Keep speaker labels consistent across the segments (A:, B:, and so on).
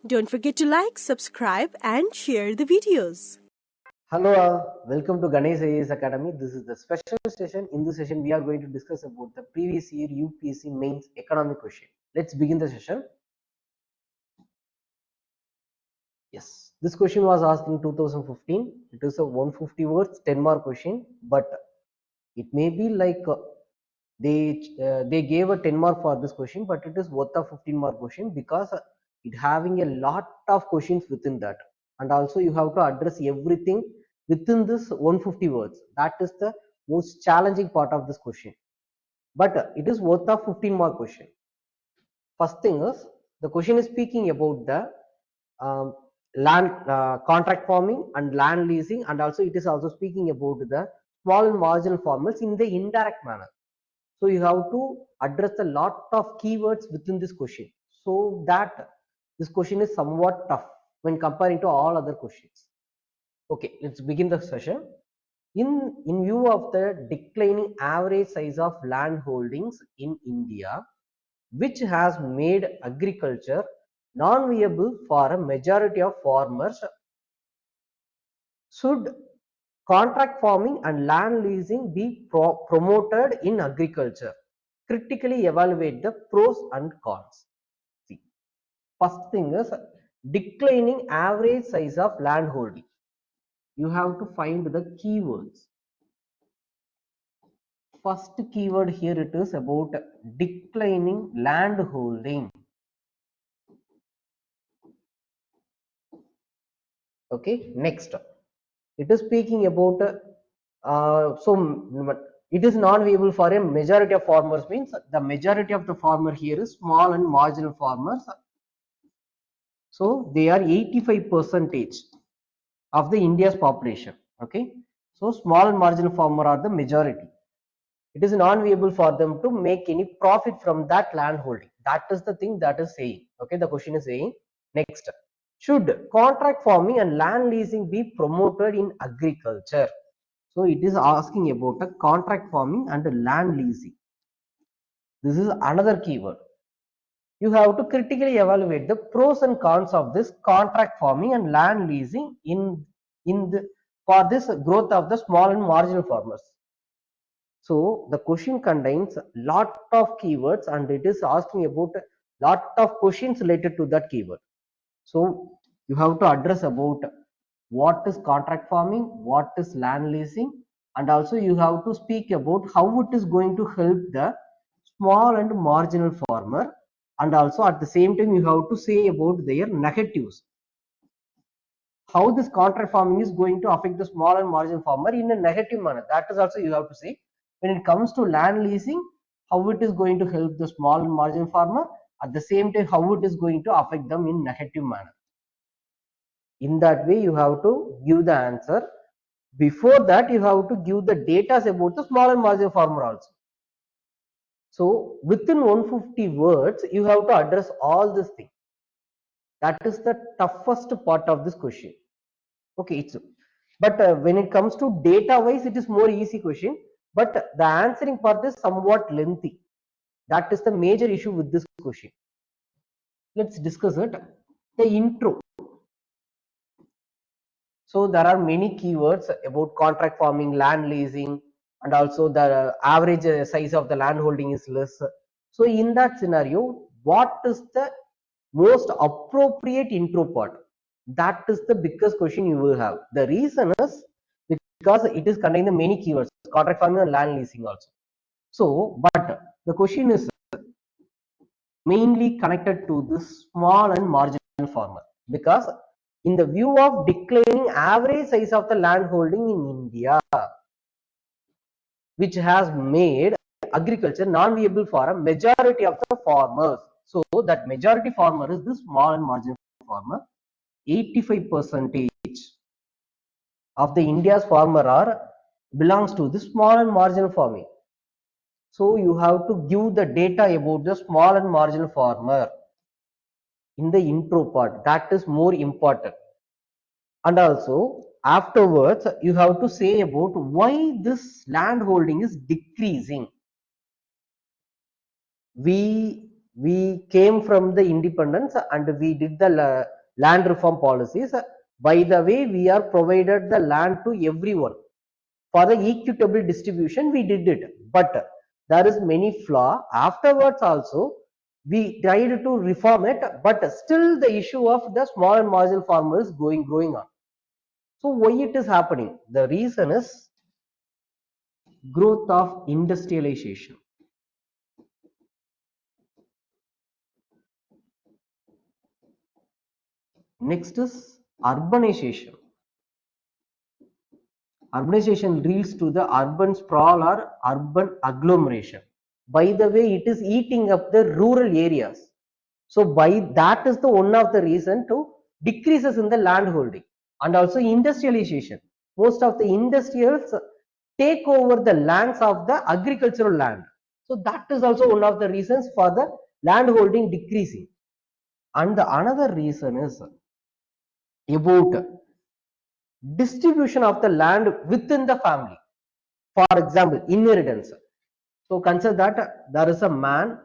A: Don't forget to like, subscribe and share the videos.
B: Hello, welcome to Ganesh IAS Academy. This is the special session. In this session, we are going to discuss about the previous year UPSC Mains economic question. Let's begin the session. Yes, this question was asked in 2015. It is a 150 words, 10 mark question, but it may be like they gave a 10 mark for this question, but it is worth a 15 mark question because it having a lot of questions within that, and also you have to address everything within this 150 words. That is the most challenging part of this question, but it is worth a 15 mark question. First thing is, the question is speaking about the um, land contract farming and land leasing, and also it is also speaking about the small and marginal farmers in the indirect manner. So you have to address a lot of keywords within this question, so that this question is somewhat tough when comparing to all other questions. Okay, let's begin the session. In view of the declining average size of land holdings in India, which has made agriculture non-viable for a majority of farmers, should contract farming and land leasing be promoted in agriculture? Critically evaluate the pros and cons. See, first thing is declining average size of land holding. You have to find the keywords. First keyword here, it is about declining land holding. Okay, next it is speaking about it is non-viable for a majority of farmers, means the majority of the farmer here is small and marginal farmers. So they are 85% of the India's population. Okay, so small and marginal farmer are the majority. It is non-viable for them to make any profit from that land holding. That is the thing that is saying. Okay, the question is saying, next, should contract farming and land leasing be promoted in agriculture? So it is asking about a contract farming and land leasing. This is another keyword. You have to critically evaluate the pros and cons of this contract farming and land leasing for this growth of the small and marginal farmers. So the question contains lot of keywords and it is asking about a lot of questions related to that keyword. So you have to address about what is contract farming, what is land leasing, and also you have to speak about how it is going to help the small and marginal farmer, and also at the same time you have to say about their negatives, how this contract farming is going to affect the small and marginal farmer in a negative manner. That is also you have to say. When it comes to land leasing, how it is going to help the small and marginal farmer, at the same time how it is going to affect them in negative manner. In that way you have to give the answer. Before that you have to give the data about the small and marginal farmer also. So within 150 words you have to address all this thing. That is the toughest part of this question. Okay, but when it comes to data wise, it is more easy question, but the answering part is somewhat lengthy. That is the major issue with this question. Let's discuss it. The intro. So there are many keywords about contract farming, land leasing, and also the average size of the land holding is less. So in that scenario, what is the most appropriate intro part? That is the biggest question you will have. The reason is because it is containing the many keywords, contract farming and land leasing also. So, but the question is mainly connected to this small and marginal farmer, because in the view of declining average size of the land holding in India, which has made agriculture non-viable for a majority of the farmers. So that majority farmer is the small and marginal farmer. 85% of the India's farmer belongs to the small and marginal farming. So you have to give the data about the small and marginal farmer in the intro part. That is more important. And also afterwards you have to say about why this land holding is decreasing. We we came from the independence and we did the land reform policies. By the way, we are provided the land to everyone for the equitable distribution. We did it, but there is many flaw. Afterwards also we tried to reform it, but still the issue of the small and marginal farmers growing on. So why it is happening? The reason is growth of industrialization. Next is urbanization. Urbanization leads to the urban sprawl or urban agglomeration. By the way, it is eating up the rural areas. So by that is the one of the reason to decreases in the land holding. And also industrialization. Most of the industrials take over the lands of the agricultural land. So that is also one of the reasons for the land holding decreasing. And the another reason is about distribution of the land within the family. For example, inheritance. So consider that there is a man,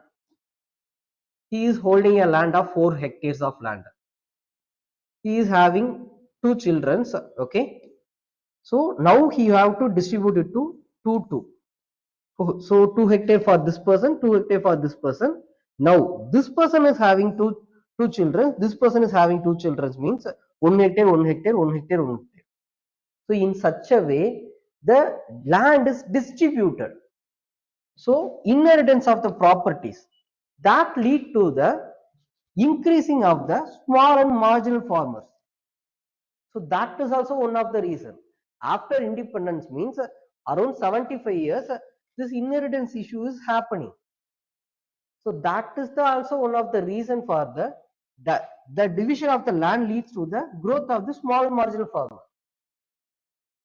B: he is holding a land of 4 hectares of land. He is having 2 children. Okay. So now he have to distribute it to 2. So 2 hectare for this person, 2 hectare for this person. Now this person is having two children. This person is having 2 children, means 1 hectare, 1 hectare, 1 hectare, 1 hectare. So in such a way, the land is distributed. So inheritance of the properties that lead to the increasing of the small and marginal farmers. So that is also one of the reason. After independence means around 75 years, this inheritance issue is happening. So that is the also one of the reason for the division of the land leads to the growth of the small and marginal farmer.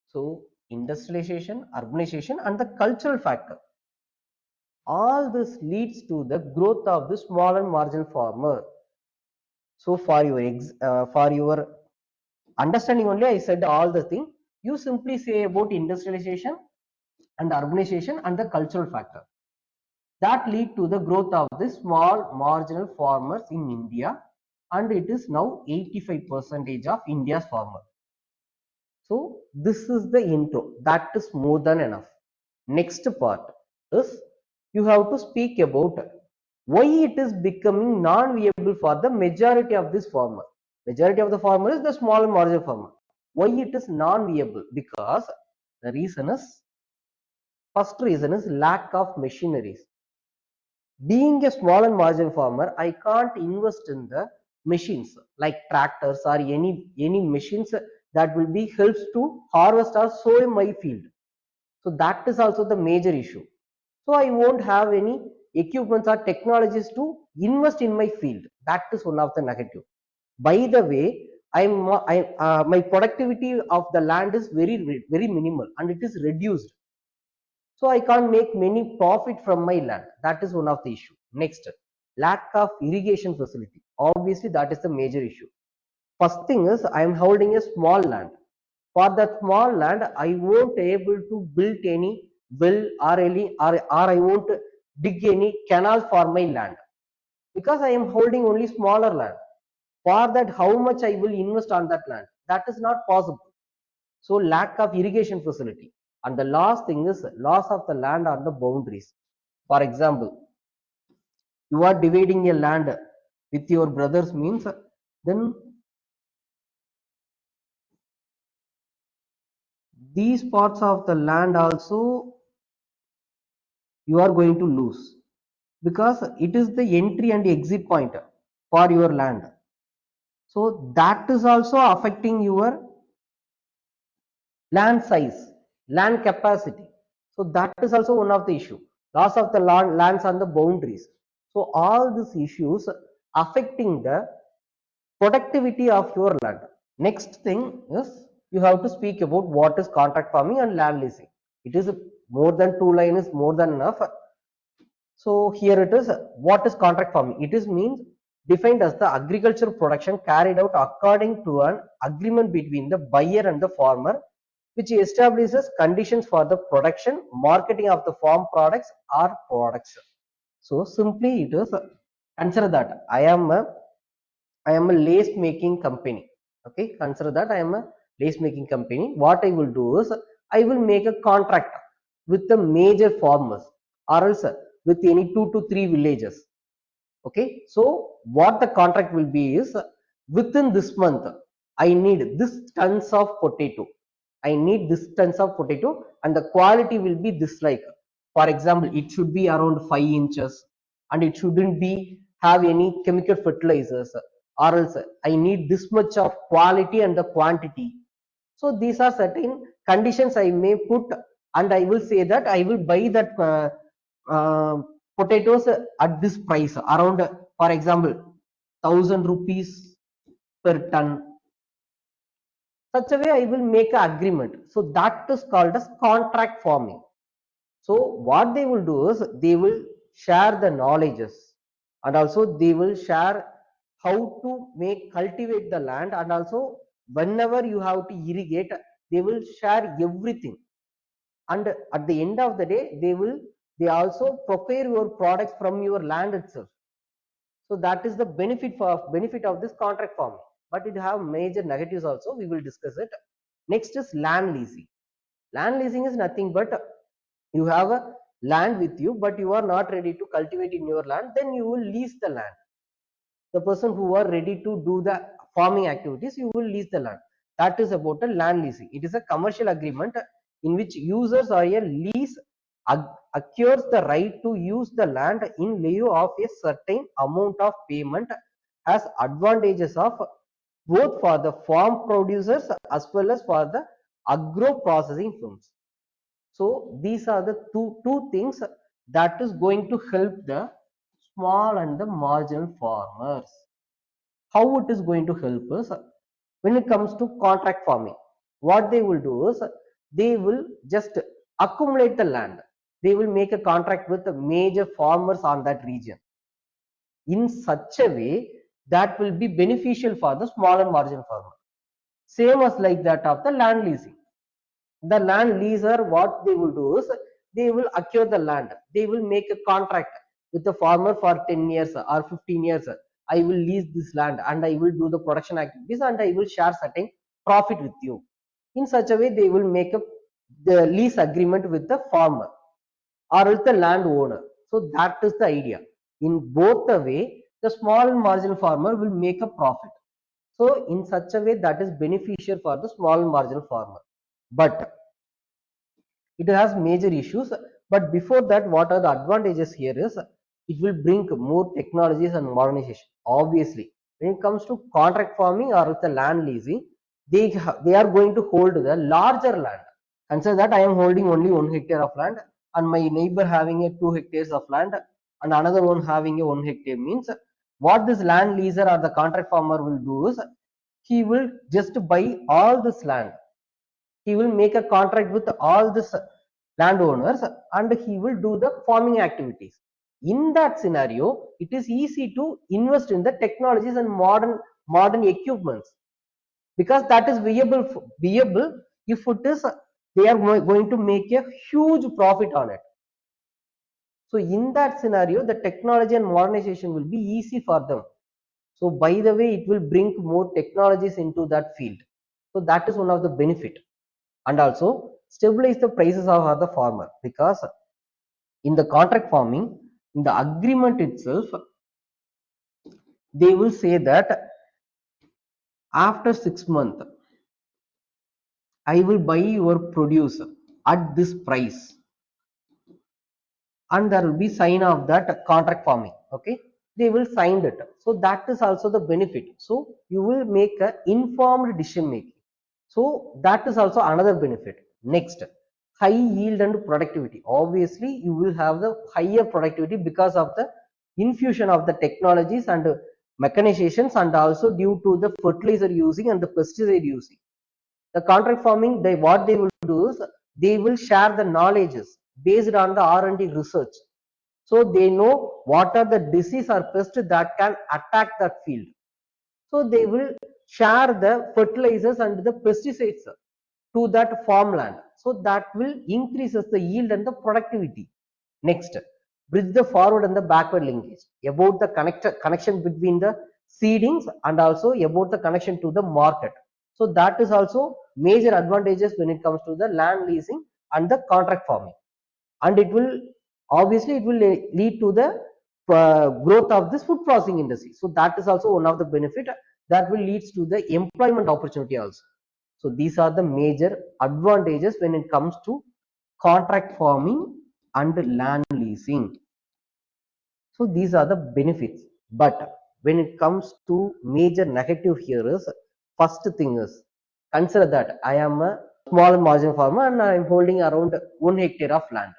B: So industrialization, urbanization, and the cultural factor. All this leads to the growth of the small and marginal farmer. So for your understanding only, I said all the thing. You simply say about industrialization and urbanization and the cultural factor that lead to the growth of the small marginal farmers in India, and it is now 85% of India's farmer. So this is the intro. That is more than enough. Next part is you have to speak about why it is becoming non-viable for the majority of this farmer. Majority of the farmer is the small and marginal farmer. Why it is non-viable? Because the reason is, first reason is lack of machineries. Being a small and marginal farmer, I can't invest in the machines like tractors or any machines that will be helps to harvest or sow in my field. So that is also the major issue. So I won't have any equipments or technologies to invest in my field. That is one of the negative. By the way, my productivity of the land is very minimal and it is reduced. So I can't make many profit from my land. That is one of the issue. Next, lack of irrigation facility. Obviously, that is the major issue. First thing is I am holding a small land. For that small land, I won't able to build any well or I won't dig any canal for my land because I am holding only smaller land. For that, how much I will invest on that land? That is not possible. So lack of irrigation facility. And the last thing is loss of the land on the boundaries. For example, you are dividing a land with your brothers means then these parts of the land also you are going to lose because it is the entry and exit point for your land. So that is also affecting your land size, land capacity. So that is also one of the issue. Loss of the lands on the boundaries. So all these issues affecting the productivity of your land. Next thing is you have to speak about what is contract farming and land leasing. It is more than 2 line is more than enough. So here it is. What is contract farming? It is means defined as the agricultural production carried out according to an agreement between the buyer and the farmer, which establishes conditions for the production, marketing of the farm products or products. So simply it is Consider that I am a lace making company. Okay, consider that I am a lace making company. What I will do is I will make a contract with the major farmers, or else with any 2 to 3 villages. Okay, so what the contract will be is, within this month I need this tons of potato. I need this tons of potato, and the quality will be this, like for example, it should be around 5 inches, and it shouldn't be have any chemical fertilizers, or else I need this much of quality and the quantity. So these are certain conditions I may put, and I will say that I will buy that uh, potatoes at this price, around, for example, 1,000 rupees per ton. Such a way I will make an agreement. So that is called as contract farming. So what they will do is they will share the knowledges, and also they will share how to make cultivate the land, and also whenever you have to irrigate, they will share everything. And at the end of the day, they also prepare your products from your land itself. So that is the benefit of this contract farming. But it have major negatives also. We will discuss it. Next is land leasing. Land leasing is nothing but you have a land with you, but you are not ready to cultivate in your land. Then you will lease the land. The person who are ready to do the farming activities, you will lease the land. That is about a land leasing. It is a commercial agreement in which users or a lease acquires the right to use the land in lieu of a certain amount of payment, has advantages of both for the farm producers as well as for the agro processing firms. So these are the two things that is going to help the small and the marginal farmers. How it is going to help us when it comes to contract farming? What they will do is they will just accumulate the land. They will make a contract with the major farmers on that region in such a way that will be beneficial for the small and marginal farmer. Same as like that of the land leasing. The land leaser, what they will do is they will acquire the land. They will make a contract with the farmer for 10 years or 15 years. I will lease this land and I will do the production activities and I will share certain profit with you. In such a way, they will make a the lease agreement with the farmer or with the landowner. So that is the idea. In both the way, the small and marginal farmer will make a profit. So in such a way, that is beneficial for the small and marginal farmer. But it has major issues. But before that, what are the advantages here is it will bring more technologies and modernization. Obviously, when it comes to contract farming or with the land leasing, they are going to hold the larger land. Consider that I am holding only 1 hectare of land, and my neighbor having a 2 hectares of land, and another one having a 1 hectare. Means what this land leaser or the contract farmer will do is he will just buy all this land. He will make a contract with all these landowners and he will do the farming activities. In that scenario, it is easy to invest in the technologies and modern equipments, because that is viable if it is they are going to make a huge profit on it. So in that scenario, the technology and modernization will be easy for them. So by the way, it will bring more technologies into that field. So that is one of the benefit. And also stabilize the prices of the farmer, because in the contract farming, in the agreement itself, they will say that after 6 months I will buy your produce at this price, and there will be sign of that contract farming. Okay, they will sign it. So that is also the benefit. So you will make a informed decision making. So that is also another benefit. Next, high yield and productivity. Obviously, you will have the higher productivity because of the infusion of the technologies and mechanizations, and also due to the fertilizer using and the pesticide using. The contract farming, what they will do is they will share the knowledges based on the R&D research. So they know what are the disease or pest that can attack that field. So they will share the fertilizers and the pesticides to that farmland. So that will increases the yield and the productivity. Next, bridge the forward and the backward linkage, about the connection between the seedings and also about the connection to the market. So that is also major advantages when it comes to the land leasing and the contract farming. And it will obviously it will lead to the growth of this food processing industry. So that is also one of the benefit that will leads to the employment opportunity also. So these are the major advantages when it comes to contract farming and land leasing. So these are the benefits. But when it comes to major negative here is, first thing is, consider that I am a small marginal farmer and I am holding around 1 hectare of land.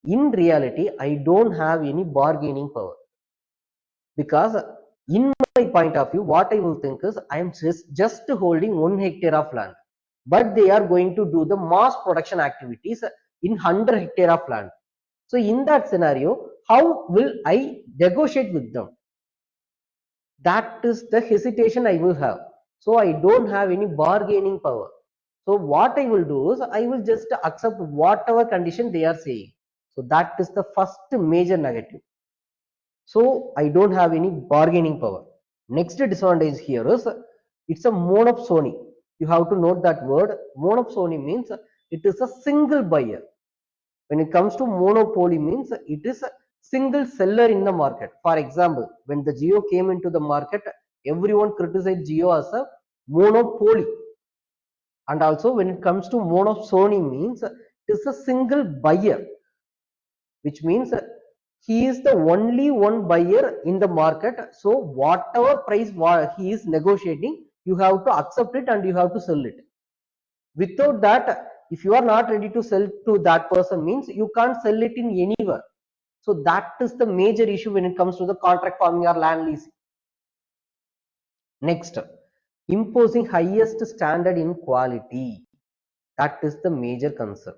B: In reality, I don't have any bargaining power, because in my point of view, what I will think is, I am just holding 1 hectare of land, but they are going to do the mass production activities in 100 hectare of land. So in that scenario, how will I negotiate with them? That is the hesitation I will have. So I don't have any bargaining power. So what I will do is, I will just accept whatever condition they are saying. So that is the first major negative. So I don't have any bargaining power. Next disadvantage here is, it's a monopsony. You have to note that word. Monopsony means it is a single buyer. When it comes to monopoly means it is a single seller in the market. For example, when the Jio came into the market, everyone criticized Jio as a monopoly. And also when it comes to monopsony means it is a single buyer, which means he is the only one buyer in the market. So whatever price he is negotiating, you have to accept it and you have to sell it. Without that, if you are not ready to sell to that person, means you can't sell it in anywhere. So that is the major issue when it comes to the contract farming or land leasing. Next, imposing highest standard in quality. That is the major concern.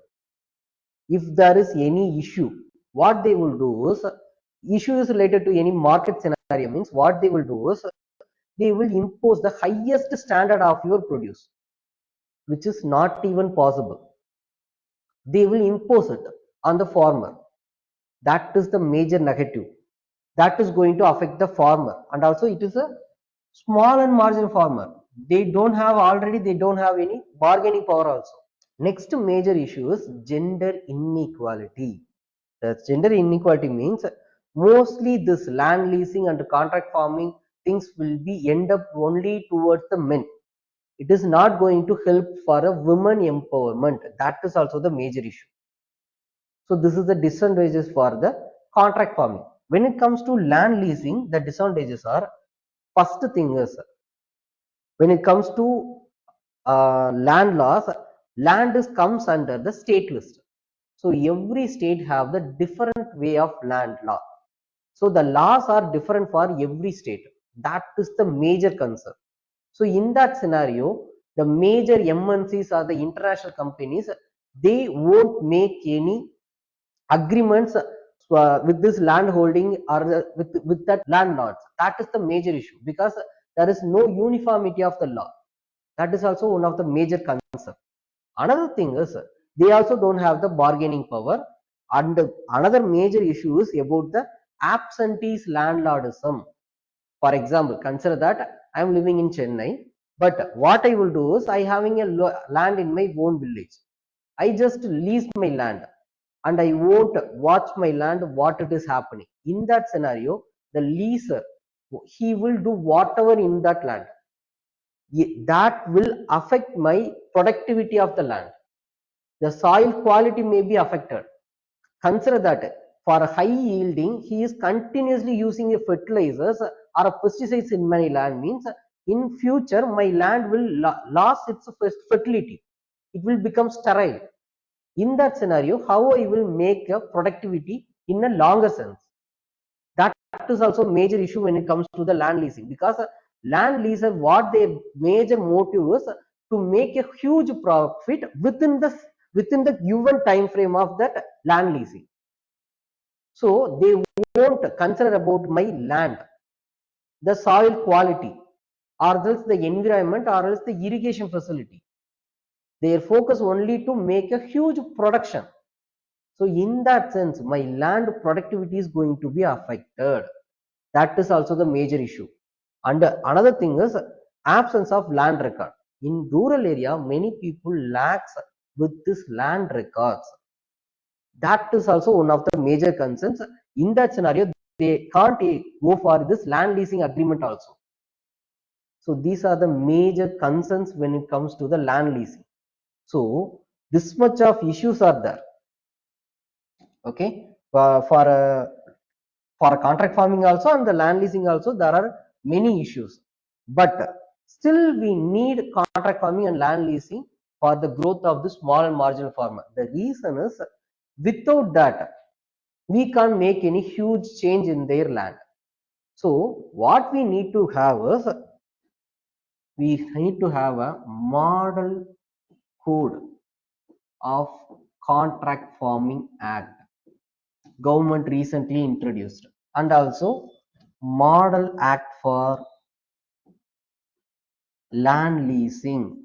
B: If there is any issue, what they will do is, issue is related to any market scenario, means what they will do is, they will impose the highest standard of your produce, which is not even possible. They will impose it on the farmer. That is the major negative. That is going to affect the farmer, and also it is a small and marginal farmer. They don't have any bargaining power also. Next major issue is gender inequality. The gender inequality means mostly this land leasing and contract farming things will be end up only towards the men. It is not going to help for a women empowerment. That is also the major issue. So this is the disadvantages for the contract farming. When it comes to land leasing, the disadvantages are, first thing is, when it comes to land laws, land comes under the state list. So every state have the different way of land law. So the laws are different for every state. That is the major concern. So in that scenario, the major MNCs or the international companies, they won't make any agreements with this land holding or with that landlords. That is the major issue, because there is no uniformity of the law. That is also one of the major concerns. Another thing is, they also don't have the bargaining power. And another major issue is about the absentees landlordism. For example, consider that I am living in Chennai, but what I will do is, I having a land in my own village. I just lease my land and I won't watch my land what it is happening. In that scenario, the leaser, he will do whatever in that land. That will affect my productivity of the land. The soil quality may be affected. Consider that for high yielding, he is continuously using a fertilizers or a pesticides in my land, means in future my land will lose its fertility. It will become sterile. In that scenario, how I will make a productivity in a longer sense? That is also a major issue when it comes to the land leasing, because land leaser, what their major motive is to make a huge profit within the given time frame of that land leasing. So they won't consider about my land, the soil quality, or else the environment, or else the irrigation facility. Their focus only to make a huge production. So in that sense, my land productivity is going to be affected. That is also the major issue. And another thing is absence of land record. In rural area, many people lacks with this land records. That is also one of the major concerns. In that scenario, they can't go for this land leasing agreement also. So these are the major concerns when it comes to the land leasing. So this much of issues are there. Okay, for contract farming also and the land leasing also there are many issues, but still we need contract farming and land leasing for the growth of the small and marginal farmer. The reason is without that we can't make any huge change in their land. So what we need to have is we need to have a model code of contract farming act government recently introduced, and also model act for land leasing.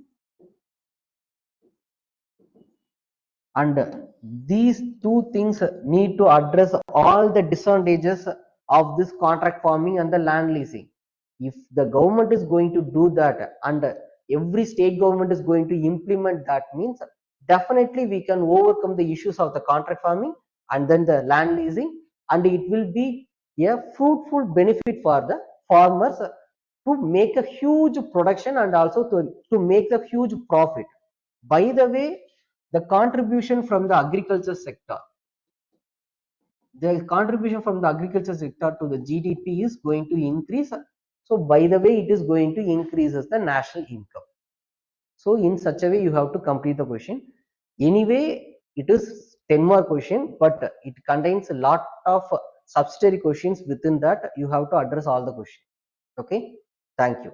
B: And these two things need to address all the disadvantages of this contract farming and the land leasing. If the government is going to do that and every state government is going to implement that, means definitely we can overcome the issues of the contract farming and then the land leasing, and it will be a fruitful benefit for the farmers to make a huge production and also to make a huge profit. By the way, the contribution from the agriculture sector, the contribution from the agriculture sector to the GDP is going to increase. So by the way, it is going to increase the national income. So in such a way, you have to complete the question. Anyway, it is 10 more question, but it contains a lot of subsidiary questions. Within that, you have to address all the questions. Okay, thank you.